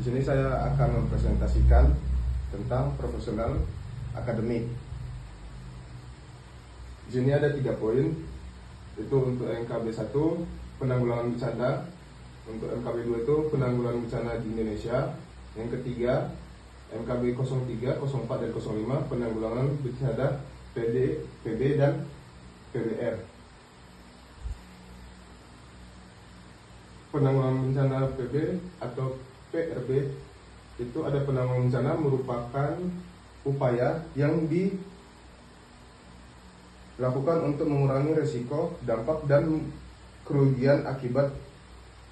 Di sini saya akan mempresentasikan tentang profesional akademik. Di sini ada 3 poin, itu untuk MKB 1 penanggulangan bencana, untuk MKB 2 itu penanggulangan bencana di Indonesia, yang ketiga MKB 03, 04 dan 05 penanggulangan bencana PD, PB dan PBR. Penanggulangan bencana PB atau PRB itu ada penanggulangan bencana merupakan upaya yang dilakukan untuk mengurangi risiko, dampak dan kerugian akibat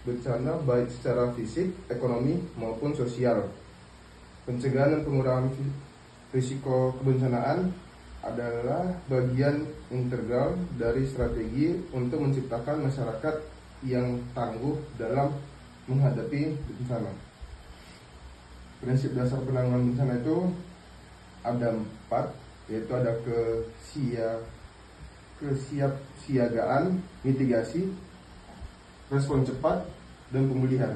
bencana baik secara fisik, ekonomi maupun sosial. Pencegahan dan pengurangan risiko kebencanaan adalah bagian integral dari strategi untuk menciptakan masyarakat yang tangguh dalam menghadapi bencana. Prinsip dasar penanggulangan bencana itu ada 4, yaitu ada kesiapsiagaan, mitigasi, respon cepat, dan pemulihan.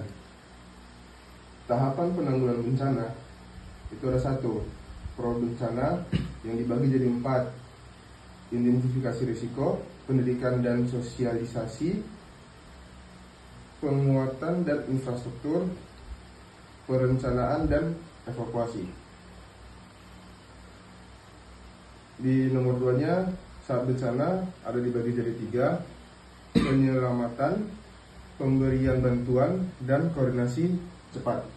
Tahapan penanggulangan bencana itu ada 1, prabencana yang dibagi jadi 4, identifikasi risiko, pendidikan dan sosialisasi, penguatan dan infrastruktur, perencanaan dan evakuasi. Di nomor 2-nya, saat bencana ada dibagi jadi 3, penyelamatan, pemberian bantuan, dan koordinasi cepat.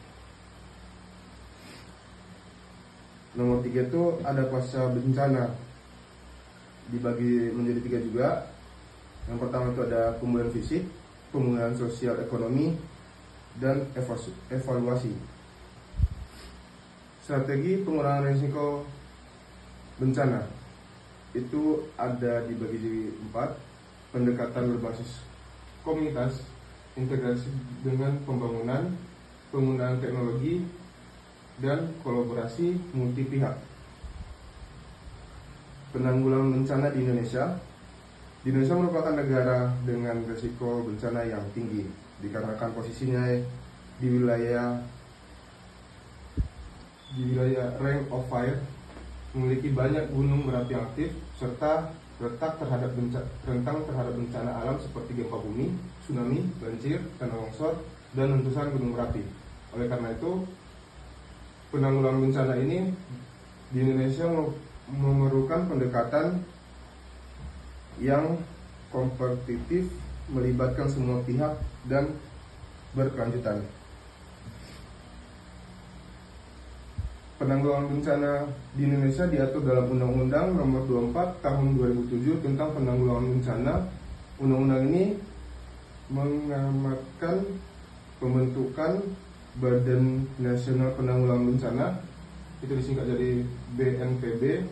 Nomor 3 itu ada pasca bencana, dibagi menjadi 3 juga. Yang pertama itu ada pemulihan fisik, pemulihan sosial ekonomi, dan evaluasi. Strategi pengurangan risiko bencana itu ada dibagi jadi 4, pendekatan berbasis komunitas, integrasi dengan pembangunan, penggunaan teknologi, dan kolaborasi multi pihak. Penanggulangan bencana di Indonesia. Di Indonesia merupakan negara dengan risiko bencana yang tinggi dikarenakan posisinya di wilayah Ring of Fire, memiliki banyak gunung berapi yang aktif serta rentang terhadap bencana alam seperti gempa bumi, tsunami, banjir, tanah longsor, dan letusan gunung berapi. Oleh karena itu, penanggulangan bencana ini di Indonesia memerlukan pendekatan yang kompetitif, melibatkan semua pihak dan berkelanjutan. Penanggulangan bencana di Indonesia diatur dalam Undang-Undang Nomor 24 Tahun 2007 tentang penanggulangan bencana. Undang-undang ini mengamatkan pembentukan Badan Nasional Penanggulangan Bencana, itu disingkat jadi BNPB.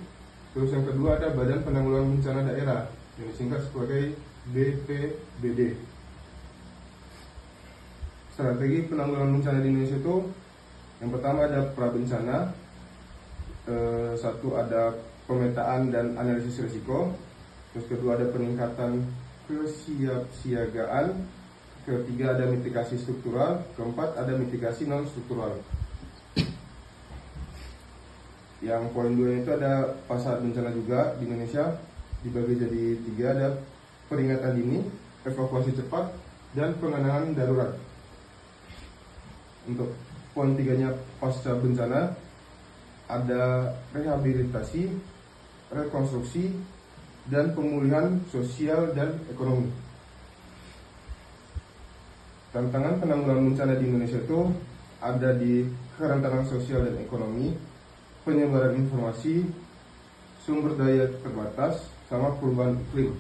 Terus yang kedua ada Badan Penanggulangan Bencana Daerah, yang disingkat sebagai BPBD. Strategi penanggulangan bencana di Indonesia itu, yang pertama ada prabencana, 1 ada pemetaan dan analisis risiko, terus kedua ada peningkatan kesiapsiagaan, ketiga ada mitigasi struktural, keempat ada mitigasi non struktural. Yang poin 2 itu ada pasca bencana juga di Indonesia, dibagi jadi 3, ada peringatan dini, evakuasi cepat, dan penanganan darurat. Untuk poin 3-nya pasca bencana ada rehabilitasi, rekonstruksi, dan pemulihan sosial dan ekonomi. Tantangan penanggulangan bencana di Indonesia itu ada di kerentanan sosial dan ekonomi, penyebaran informasi, sumber daya terbatas, sama perubahan iklim.